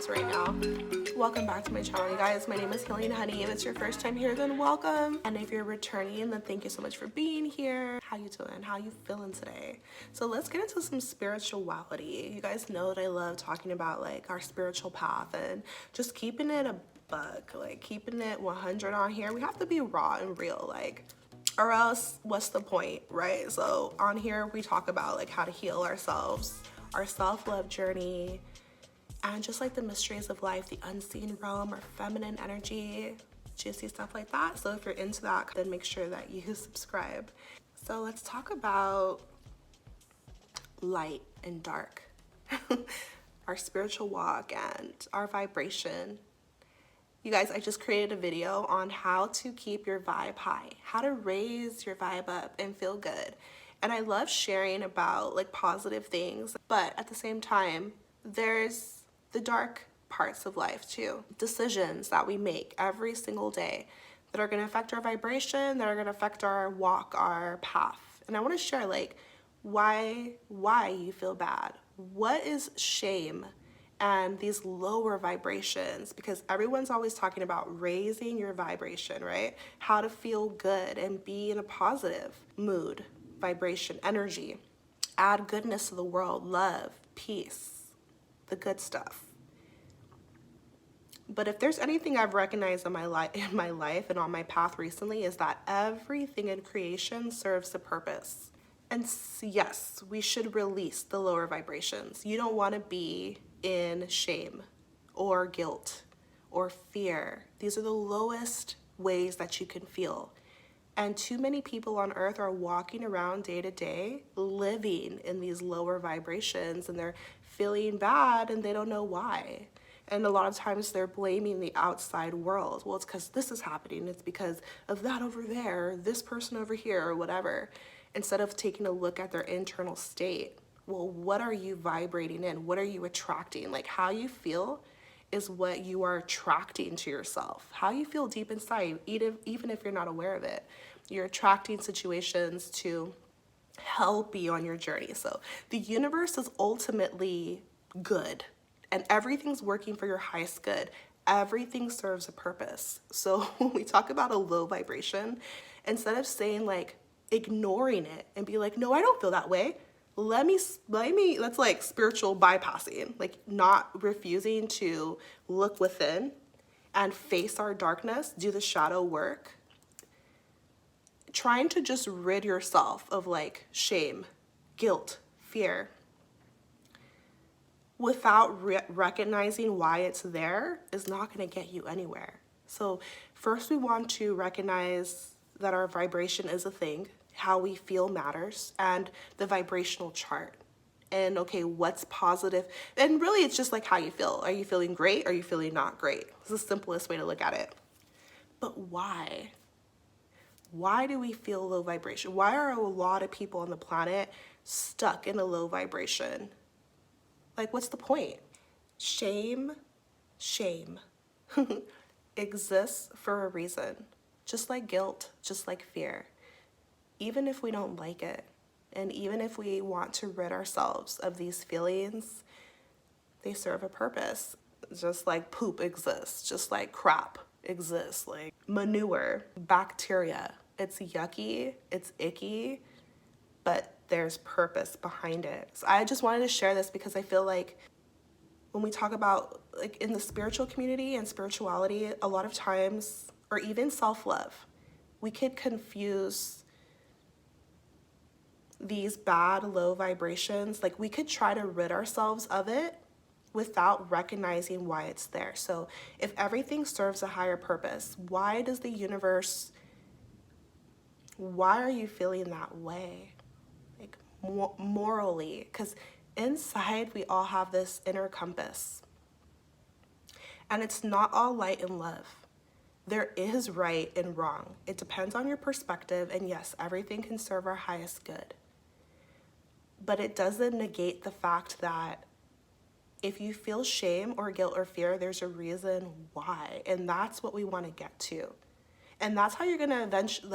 pause right now. Welcome back to my channel, you guys. My name is Healing Honey. If it's your first time here, then welcome. And if you're returning, then thank you so much for being here. How you doing? How you feeling today? So let's get into some spirituality. You guys know that I love talking about like our spiritual path and just keeping it a buck, like keeping it 100 on here. We have to be raw and real, like, or else what's the point, right? So on here we talk about like how to heal ourselves, our self-love journey, and just like the mysteries of life, the unseen realm, or feminine energy, juicy stuff like that. So if you're into that, then make sure that you subscribe. So let's talk about light and dark, our spiritual walk and our vibration. You guys, I just created a video on how to keep your vibe high, how to raise your vibe up and feel good. And I love sharing about like positive things, but at the same time, there's the dark parts of life too. Decisions that we make every single day that are gonna affect our vibration, that are gonna affect our walk, our path. And I wanna share like why you feel bad. What is shame and these lower vibrations? Because everyone's always talking about raising your vibration, right? How to feel good and be in a positive mood, vibration, energy. Add goodness to the world, love, peace, the good stuff. But if there's anything I've recognized in my life and on my path recently, is that everything in creation serves a purpose. And yes, we should release the lower vibrations. You don't want to be in shame or guilt or fear. These are the lowest ways that you can feel. And too many people on earth are walking around day to day living in these lower vibrations, and they're feeling bad and they don't know why. And a lot of times they're blaming the outside world. Well, it's because this is happening. It's because of that over there, this person over here, or whatever. Instead of taking a look at their internal state. Well, what are you vibrating in? What are you attracting? Like how you feel is what you are attracting to yourself. How you feel deep inside, even if you're not aware of it. You're attracting situations to help you on your journey. So the universe is ultimately good and everything's working for your highest good. Everything serves a purpose. So when we talk about a low vibration, instead of saying like, ignoring it and be like, no, I don't feel that way. That's like spiritual bypassing, like not refusing to look within and face our darkness, do the shadow work. Trying to just rid yourself of like shame, guilt, fear, without recognizing why it's there is not going to get you anywhere. So first we want to recognize that our vibration is a thing, how we feel matters, and the vibrational chart. And okay, what's positive? And really it's just like how you feel. Are you feeling great? Are you feeling not great? It's the simplest way to look at it. But why? Why do we feel low vibration? Why are a lot of people on the planet stuck in a low vibration? Like, what's the point? Shame exists for a reason. Just like guilt, just like fear. Even if we don't like it, and even if we want to rid ourselves of these feelings, they serve a purpose. Just like poop exists, just like crap exists, like manure, bacteria. It's yucky, it's icky, but there's purpose behind it. So I just wanted to share this because I feel like when we talk about like in the spiritual community and spirituality, a lot of times, or even self-love, we could confuse these bad low vibrations. Like we could try to rid ourselves of it without recognizing why it's there. So if everything serves a higher purpose, why does the universe, why are you feeling that way? Like morally, because inside we all have this inner compass, and it's not all light and love. There is right and wrong. It depends on your perspective, and yes, everything can serve our highest good. But it doesn't negate the fact that if you feel shame or guilt or fear, there's a reason why, and that's what we want to get to. And that's how you're gonna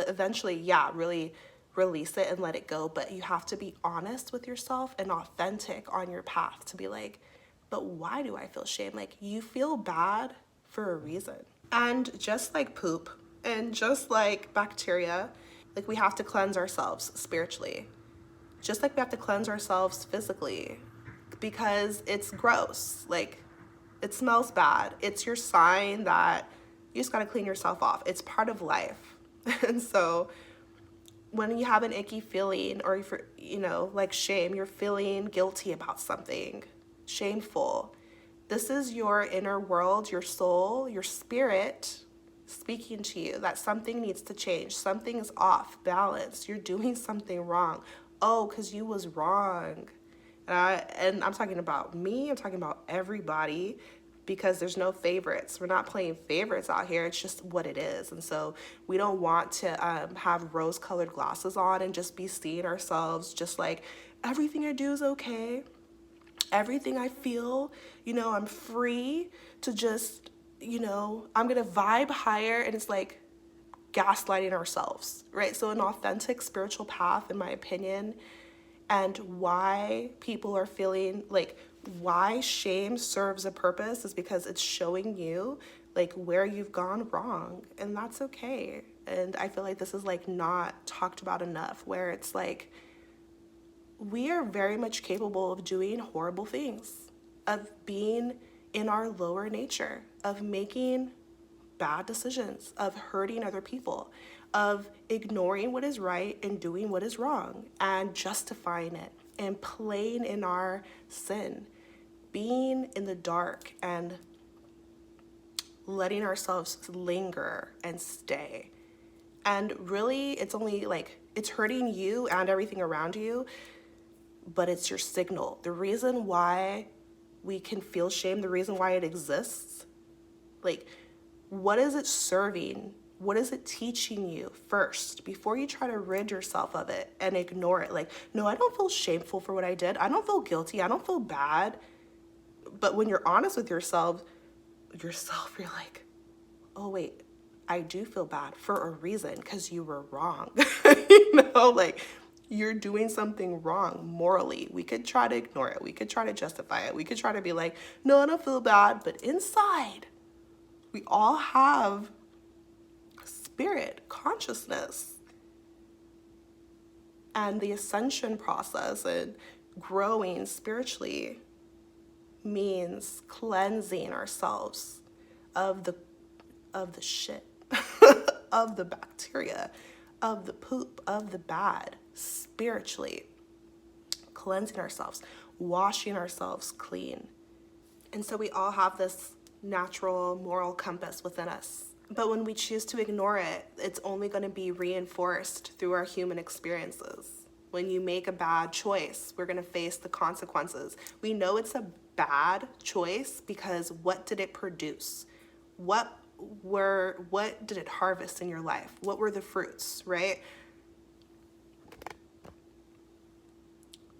eventually, really release it and let it go. But you have to be honest with yourself and authentic on your path to be like, but why do I feel shame? Like, you feel bad for a reason. And just like poop and just like bacteria, like, we have to cleanse ourselves spiritually, just like we have to cleanse ourselves physically, because it's gross. Like, it smells bad. It's your sign that you just got to clean yourself off. It's part of life. And so when you have an icky feeling, or if like shame, you're feeling guilty about something, shameful, this is your inner world, your soul, your spirit speaking to you that something needs to change. Something is off balance. You're doing something wrong. Oh, because you was wrong. And I'm talking about me. I'm talking about everybody, because there's no favorites. We're not playing favorites out here. It's just what it is. And so we don't want to have rose-colored glasses on and just be seeing ourselves just like, everything I do is okay. Everything I feel, I'm free to just, I'm going to vibe higher. And it's like gaslighting ourselves, right? So an authentic spiritual path, in my opinion, and why people are feeling like, why shame serves a purpose, is because it's showing you like where you've gone wrong, and that's okay. And I feel like this is like not talked about enough, where it's like, we are very much capable of doing horrible things, of being in our lower nature, of making bad decisions, of hurting other people, of ignoring what is right and doing what is wrong and justifying it and playing in our sin, being in the dark and letting ourselves linger and stay. And really, it's only like, it's hurting you and everything around you, but it's your signal. The reason why we can feel shame, the reason why it exists, like, what is it serving? What is it teaching you first, before you try to rid yourself of it and ignore it? Like, no, I don't feel shameful for what I did. I don't feel guilty. I don't feel bad. But when you're honest with yourself, you're like, oh, wait, I do feel bad for a reason, because you were wrong. Like, you're doing something wrong morally. We could try to ignore it. We could try to justify it. We could try to be like, no, I don't feel bad. But inside, we all have spirit, consciousness. And the ascension process and growing spiritually means cleansing ourselves of the shit, of the bacteria, of the poop, of the bad, spiritually. Cleansing ourselves, washing ourselves clean. And so we all have this natural moral compass within us. But when we choose to ignore it, it's only going to be reinforced through our human experiences. When you make a bad choice, we're going to face the consequences. We know it's a bad choice because what did it produce? What did it harvest in your life? What were the fruits, right?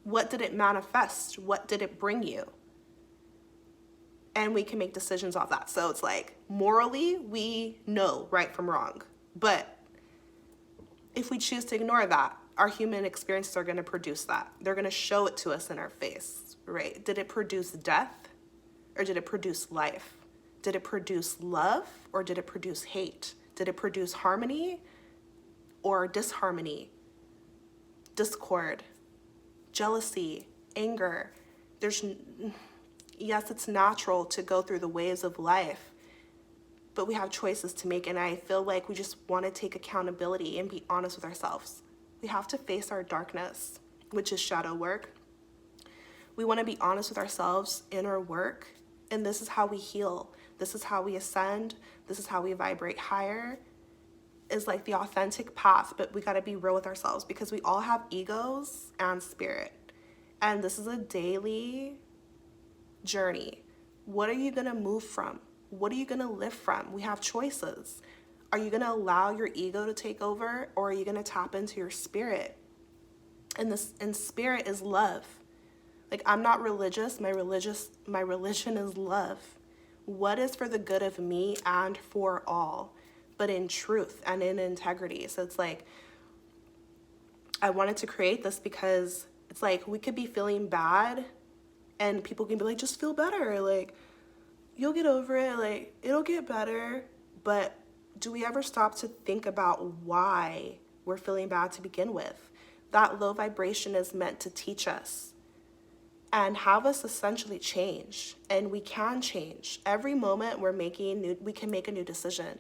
What did it manifest? What did it bring you? And we can make decisions off that. So it's like, morally, we know right from wrong. But if we choose to ignore that, our human experiences are going to produce that. They're going to show it to us in our face, right? Did it produce death, or did it produce life? Did it produce love, or did it produce hate? Did it produce harmony or disharmony, discord, jealousy, anger? Yes, it's natural to go through the waves of life, but we have choices to make. And I feel like we just want to take accountability and be honest with ourselves. We have to face our darkness, which is shadow work. We want to be honest with ourselves in our work. And this is how we heal. This is how we ascend. This is how we vibrate higher. Is like the authentic path, but we got to be real with ourselves, because we all have egos and spirit. And this is a daily journey. What are you going to move from? What are you going to live from? We have choices. Are you going to allow your ego to take over, or are you going to tap into your spirit? And spirit is love. Like, I'm not religious. My religion is love. What is for the good of me and for all, but in truth and in integrity. So it's like, I wanted to create this because it's like, we could be feeling bad And people can be like, just feel better. Like, you'll get over it. Like, it'll get better. But do we ever stop to think about why we're feeling bad to begin with? That low vibration is meant to teach us and have us essentially change. And we can change. Every moment we can make a new decision.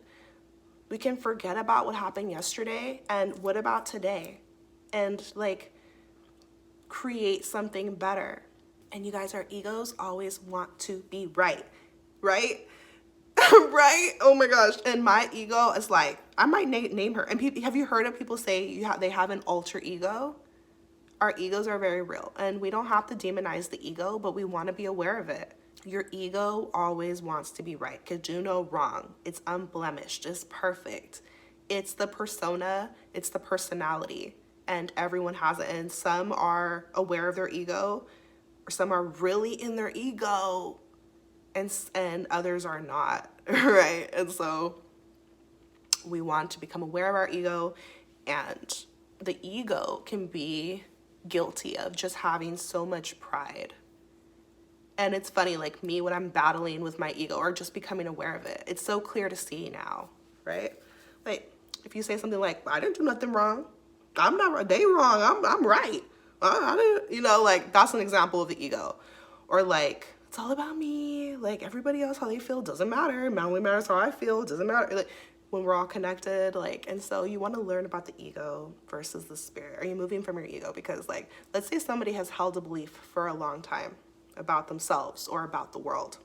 We can forget about what happened yesterday and what about today, and like create something better. And you guys, our egos always want to be right? Right? Oh my gosh. And my ego is like, I might name her. And have you heard of people say they have an alter ego? Our egos are very real, and we don't have to demonize the ego, but we want to be aware of it. Your ego always wants to be right. Could do no wrong. It's unblemished. It's perfect. It's the persona. It's the personality. And everyone has it. And some are aware of their ego, or some are really in their ego, and others are not, right? And so we want to become aware of our ego, and the ego can be guilty of just having so much pride. And it's funny, like me, when I'm battling with my ego or just becoming aware of it, it's so clear to see now, right? Like, if you say something like, I didn't do nothing wrong. I'm not, they wrong, I'm right. I didn't, like, that's an example of the ego. Or like, it's all about me. Like, everybody else, how they feel doesn't matter. It only matters how I feel. It doesn't matter. Like, when we're all connected, like, and so you want to learn about the ego versus the spirit. Are you moving from your ego? Because, like, let's say somebody has held a belief for a long time about themselves or about the world.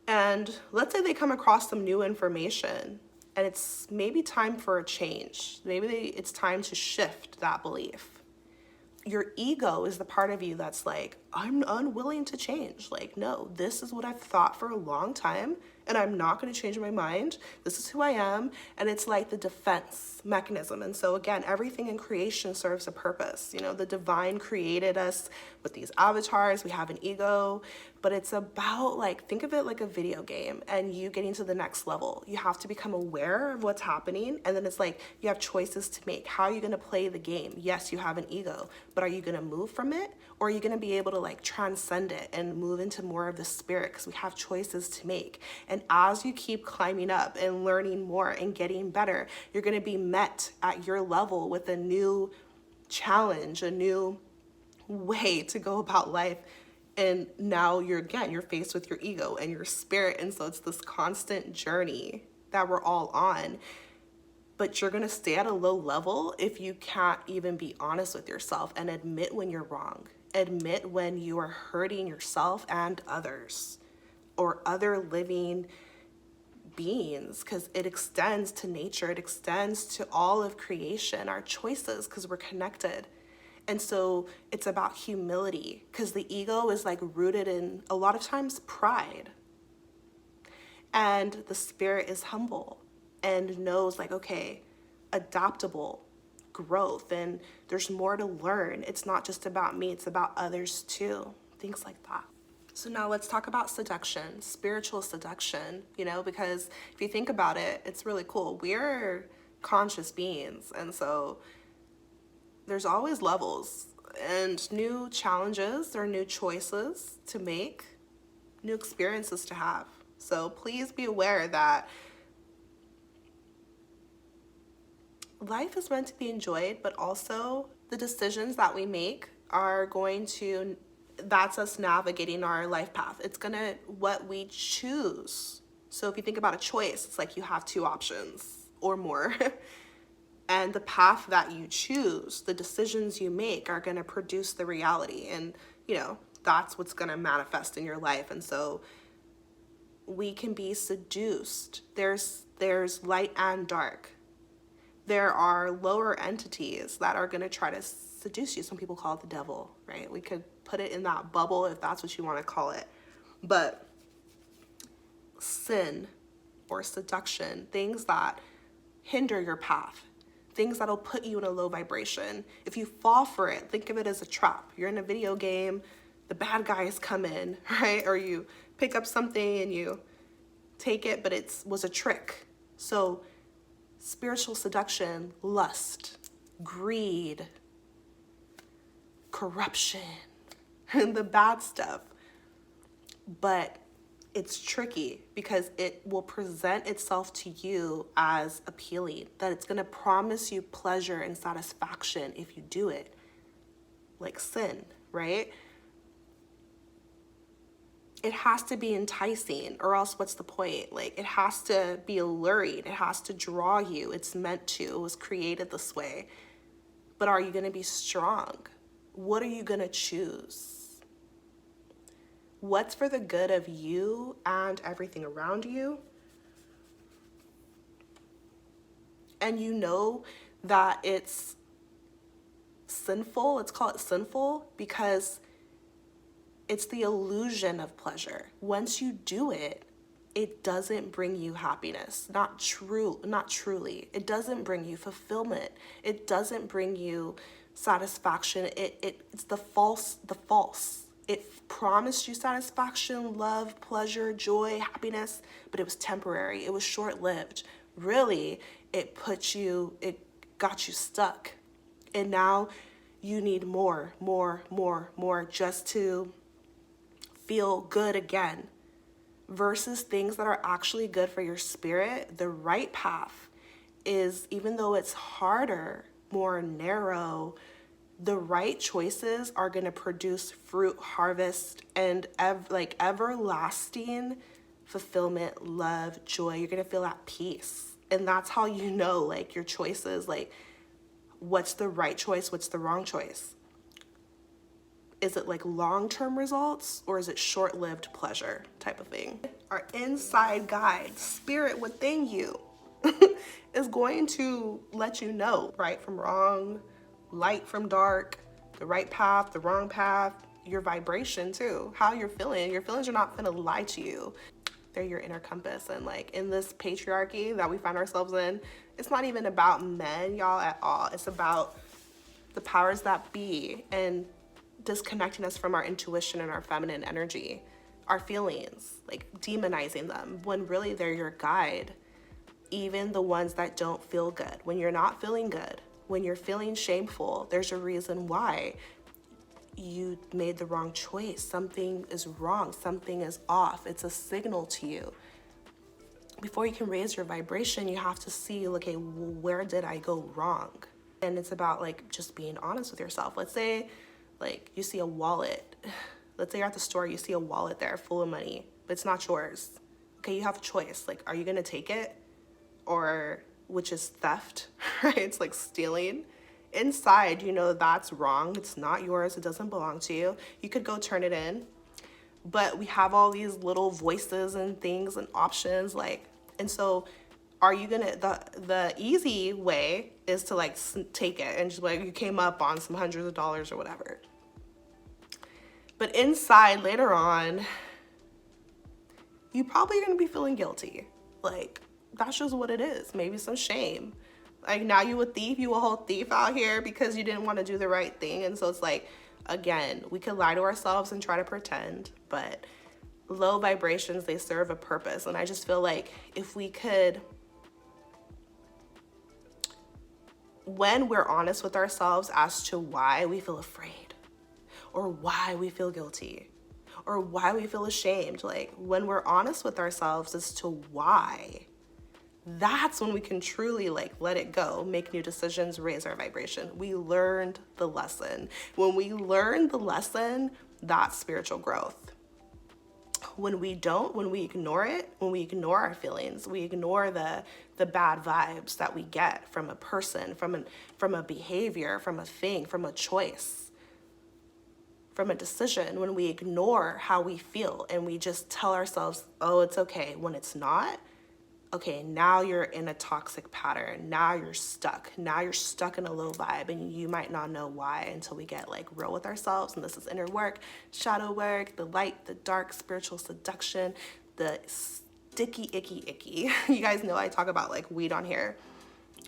And let's say they come across some new information, and it's maybe time for a change. Maybe it's time to shift that belief. Your ego is the part of you that's like, I'm unwilling to change. Like, no, this is what I've thought for a long time, and I'm not going to change my mind. This is who I am. And it's like the defense mechanism. And so again, everything in creation serves a purpose. The divine created us with these avatars. We have an ego, but it's about, like, think of it like a video game and you getting to the next level. You have to become aware of what's happening. And then it's like, you have choices to make. How are you going to play the game? Yes, you have an ego, but are you going to move from it? Or are you going to be able to, like, transcend it and move into more of the spirit? Because we have choices to make. And as you keep climbing up and learning more and getting better, you're going to be met at your level with a new challenge, a new way to go about life. And now you're faced with your ego and your spirit. And so it's this constant journey that we're all on. But you're going to stay at a low level if you can't even be honest with yourself and admit when you're wrong. Admit when you are hurting yourself and others or other living beings, because it extends to nature. It extends to all of creation, our choices, because we're connected. And so it's about humility, because the ego is like rooted in a lot of times pride. And the spirit is humble and knows, like, okay, adaptable growth, and there's more to learn. It's not just about me, it's about others too. Things like that. So now let's talk about seduction, spiritual seduction, because if you think about it, it's really cool. We're conscious beings, and so there's always levels and new challenges or new choices to make, new experiences to have. So please be aware that life is meant to be enjoyed, but also the decisions that we make are that's us navigating our life path. It's what we choose. So if you think about a choice, it's like you have two options or more. And the path that you choose, the decisions you make are going to produce the reality. And, that's what's going to manifest in your life. And so we can be seduced. There's light and dark. There are lower entities that are going to try to seduce you. Some people call it the devil, right? We could put it in that bubble if that's what you want to call it. But sin or seduction, things that hinder your path, things that'll put you in a low vibration. If you fall for it, think of it as a trap. You're in a video game, the bad guys come in, right? Or you pick up something and you take it, but it was a trick. So spiritual seduction, lust, greed, corruption, the bad stuff. But it's tricky because it will present itself to you as appealing, that it's going to promise you pleasure and satisfaction if you do it, like sin, right? It has to be enticing, or else what's the point? Like, it has to be alluring. It has to draw you. It's meant to. It was created this way. But are you going to be strong? What are you going to choose? What's for the good of you and everything around you? And you know that it's sinful. Let's call it sinful because it's the illusion of pleasure. Once you do it, it doesn't bring you happiness. Not truly. It doesn't bring you fulfillment. It doesn't bring you satisfaction. It's the false. It promised you satisfaction, love, pleasure, joy, happiness, but it was temporary. It was short-lived. Really, it got you stuck. And now you need more just to feel good again, versus things that are actually good for your spirit. The right path is, even though it's harder, more narrow, the right choices are going to produce fruit, harvest, and everlasting fulfillment, love, joy. You're going to feel at peace. And that's how you know, like, your choices, like, what's the right choice, what's the wrong choice. Is it like long-term results, or is it short-lived pleasure type of thing? Our inside guide, spirit within you, is going to let you know right from wrong, light from dark, the right path, the wrong path, your vibration too, how you're feeling. Your feelings are not gonna lie to you. They're your inner compass. And like, in this patriarchy that we find ourselves in, it's not even about men, y'all, at all. It's about the powers that be and disconnecting us from our intuition and our feminine energy, our feelings, like demonizing them, when really they're your guide. Even the ones that don't feel good. When you're not feeling good, when you're feeling shameful, there's a reason why. You made the wrong choice. Something is wrong. Something is off. It's a signal to you. Before you can raise your vibration, you have to see, okay, where did I go wrong? And it's about like just being honest with yourself. Let's say like you see a wallet. Let's say you're at the store, you see a wallet there full of money, but it's not yours. Okay, you have a choice. Like, are you gonna take it? Or, which is theft, right? It's like stealing. Inside, you know that's wrong. It's not yours. It doesn't belong to you. You could go turn it in. But we have all these little voices and things and options, like, and so are you gonna, the easy way is to like take it and just like, you came up on some hundreds of dollars or whatever. But inside later on, you probably are gonna be feeling guilty. Like, that's just what it is. Maybe some shame. Like, now you a thief, you a whole thief out here because you didn't want to do the right thing. And so it's like, again, we could lie to ourselves and try to pretend, but low vibrations, they serve a purpose. And I just feel like if we could, when we're honest with ourselves as to why we feel afraid, or why we feel guilty, or why we feel ashamed, like when we're honest with ourselves as to why, that's when we can truly like let it go, make new decisions, raise our vibration. We learned the lesson. When we learn the lesson, that's spiritual growth. When we don't, when we ignore it, when we ignore our feelings, we ignore the bad vibes that we get from a person, from a behavior, from a thing, from a choice, from a decision, when we ignore how we feel and we just tell ourselves, oh, it's okay, when it's not, okay, now you're in a toxic pattern. Now you're stuck. Now you're stuck in a low vibe, and you might not know why until we get like real with ourselves. And this is inner work, shadow work, the light, the dark, spiritual seduction, the sticky, icky. You guys know I talk about like weed on here.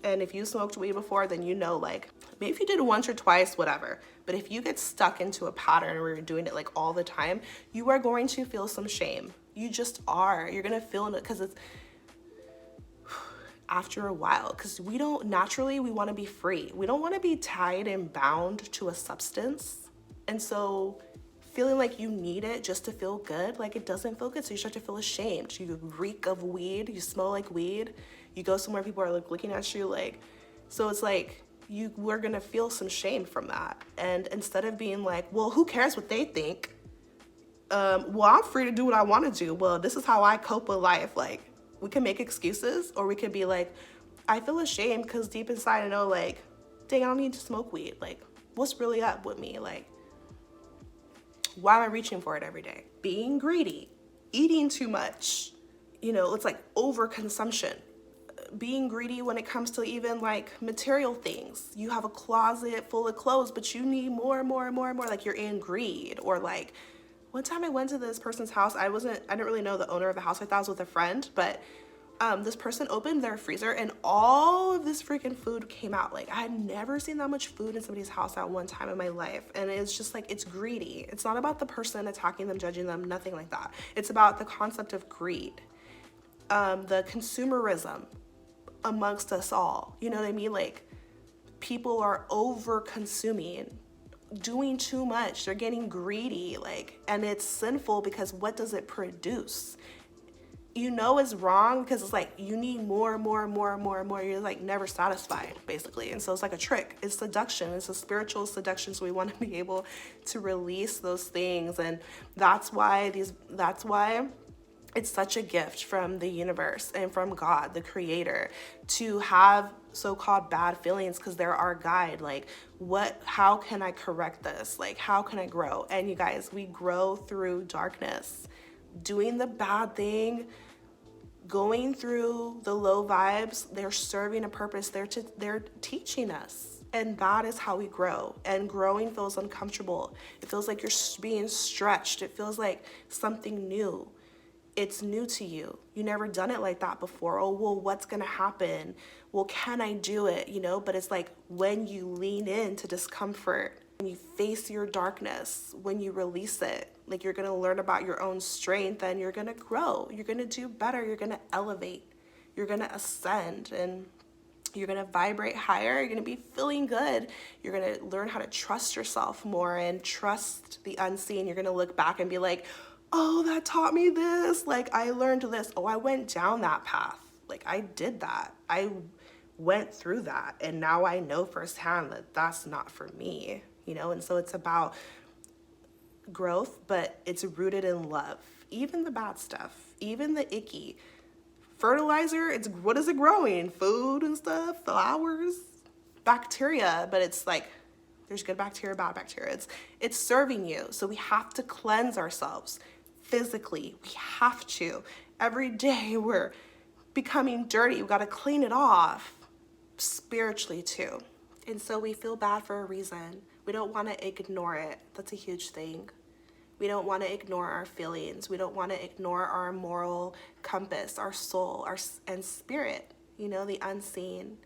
And if you smoked weed before, then you know, like, maybe if you did it once or twice, whatever. But if you get stuck into a pattern where you're doing it like all the time, you are going to feel some shame. You just are. You're going to feel it because it's after a while, because we don't naturally, we want to be free. We don't want to be tied and bound to a substance. And so feeling like you need it just to feel good, like it doesn't feel good. So you start to feel ashamed. You reek of weed, you smell like weed. You go somewhere, people are like looking at you like, so it's like we're gonna feel some shame from that. And instead of being like, well, who cares what they think? Well, I'm free to do what I want to do. Well, this is how I cope with life. Like, we can make excuses, or we could be like, I feel ashamed because deep inside I know, like, dang, I don't need to smoke weed. Like, what's really up with me? Like, why am I reaching for it every day? Being greedy, eating too much, it's like overconsumption. Being greedy when it comes to even like material things. You have a closet full of clothes, but you need more and more and more and more. Like, you're in greed. Or like, one time I went to this person's house. I didn't really know the owner of the house. I thought I was with a friend, but this person opened their freezer and all of this freaking food came out. Like, I had never seen that much food in somebody's house at one time in my life. And it's just like, it's greedy. It's not about the person attacking them, judging them, nothing like that. It's about the concept of greed, the consumerism amongst us all. You know what I mean? Like, people are over consuming, doing too much. They're getting greedy, like, and it's sinful because what does it produce? It's wrong because it's like you need more and more and more and more and more. You're like never satisfied, basically. And so it's like a trick. It's seduction. It's a spiritual seduction. So we want to be able to release those things. And that's why it's such a gift from the universe and from God, the creator, to have so-called bad feelings, because they're our guide. Like, how can I correct this? Like, how can I grow? And you guys, we grow through darkness. Doing the bad thing, going through the low vibes, they're serving a purpose. They're teaching us. And that is how we grow. And growing feels uncomfortable. It feels like you're being stretched. It feels like something new. It's new to you. You never done it like that before. Oh, well, what's going to happen? Well, can I do it? But it's like when you lean into discomfort, when you face your darkness, when you release it, like, you're going to learn about your own strength and you're going to grow. You're going to do better. You're going to elevate. You're going to ascend, and you're going to vibrate higher. You're going to be feeling good. You're going to learn how to trust yourself more and trust the unseen. You're going to look back and be like, oh, that taught me this. Like, I learned this. Oh, I went down that path. Like, I did that. I went through that. And now I know firsthand that that's not for me, And so it's about growth, but it's rooted in love. Even the bad stuff, even the icky. Fertilizer, what is it growing? Food and stuff, flowers, bacteria, but it's like, there's good bacteria, bad bacteria. It's serving you. So we have to cleanse ourselves physically. We have to. Every day we're becoming dirty. We got to clean it off spiritually too. And so we feel bad for a reason. We don't want to ignore it. That's a huge thing. We don't want to ignore our feelings. We don't want to ignore our moral compass, our soul, and spirit, the unseen.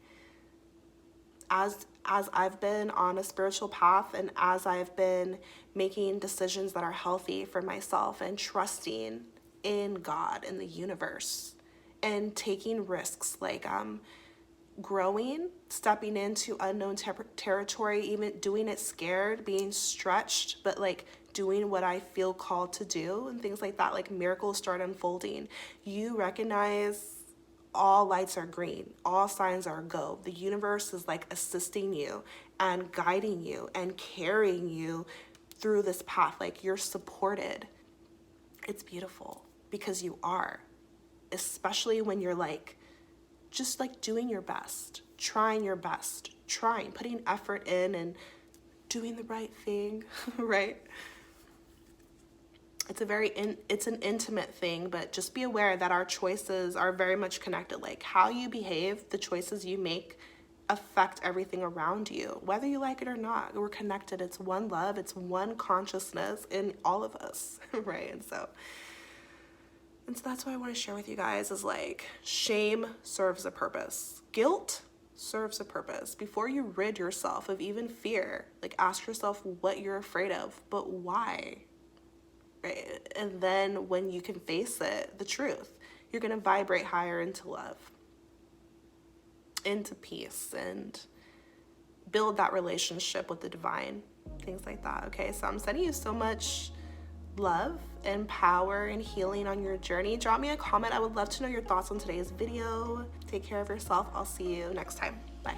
As I've been on a spiritual path, and as I've been making decisions that are healthy for myself and trusting in God and the universe and taking risks, like growing, stepping into unknown territory, even doing it scared, being stretched, but like doing what I feel called to do and things like that, like miracles start unfolding. You recognize all lights are green, all signs are go. The universe is like assisting you and guiding you and carrying you through this path. Like, you're supported. It's beautiful because you are, especially when you're like, just like doing your best, trying your best, putting effort in and doing the right thing, right? It's an intimate thing, but just be aware that our choices are very much connected. Like, how you behave, the choices you make affect everything around you, whether you like it or not. We're connected. It's one love. It's one consciousness in all of us, right? And so that's what I want to share with you guys is like, shame serves a purpose. Guilt serves a purpose. Before you rid yourself of even fear, like, ask yourself what you're afraid of, but why? Right? And then when you can face it, the truth, you're going to vibrate higher into love, into peace, and build that relationship with the divine, things like that. Okay, so I'm sending you so much love and power and healing on your journey. Drop me a comment. I would love to know your thoughts on today's video. Take care of yourself. I'll see you next time. Bye.